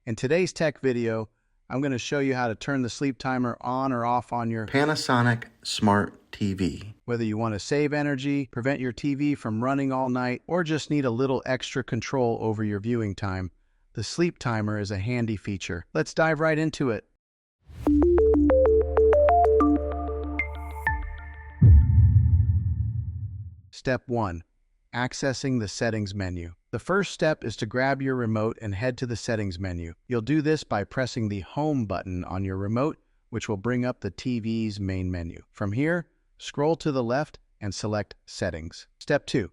In today's tech video, I'm going to show you how to turn the sleep timer on or off on your Panasonic Smart TV. whether you want to save energy, prevent your TV from running all night, or just need a little extra control over your viewing time. The sleep timer is a handy feature. Let's dive right into it. Step 1. Accessing the settings menu. The first step is to grab your remote and head to the settings menu. You'll do this by pressing the home button on your remote, which will bring up the TV's main menu. From here, scroll to the left and select Settings. Step 2.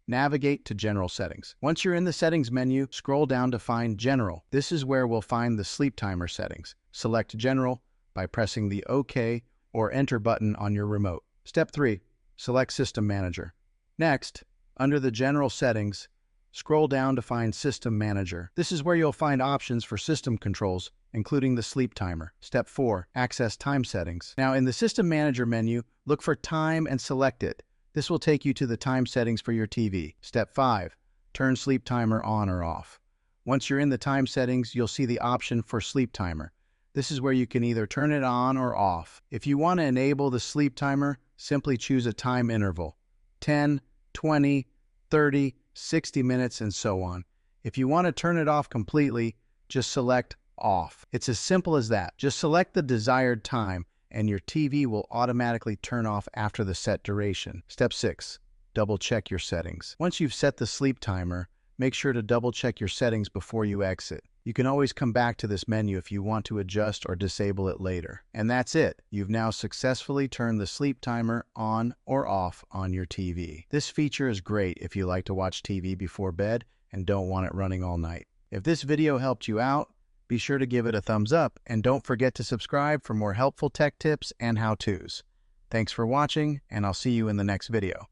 Navigate to General Settings. Once you're in the settings menu, scroll down to find General. This is where we'll find the sleep timer settings. Select General by pressing the OK or Enter button on your remote. Step 3. Select System Manager. Next, under the General Settings, scroll down to find System Manager. This is where you'll find options for system controls, including the sleep timer. Step 4. Access time settings. Now, in the System Manager menu, look for Time and select it. This will take you to the time settings for your TV. Step 5. Turn sleep timer on or off. Once you're in the time settings, you'll see the option for sleep timer. This is where you can either turn it on or off. If you want to enable the sleep timer, simply choose a time interval. 10, 20, 30, 60 minutes, and so on. If you want to turn it off completely, just select Off. It's as simple as that. Just select the desired time, and your TV will automatically turn off after the set duration. Step 6. Double-check your settings. Once you've set the sleep timer, make sure to double-check your settings before you exit. You can always come back to this menu if you want to adjust or disable it later. And that's it. You've now successfully turned the sleep timer on or off on your TV. This feature is great if you like to watch TV before bed and don't want it running all night. If this video helped you out, be sure to give it a thumbs up and don't forget to subscribe for more helpful tech tips and how-tos. Thanks for watching, and I'll see you in the next video.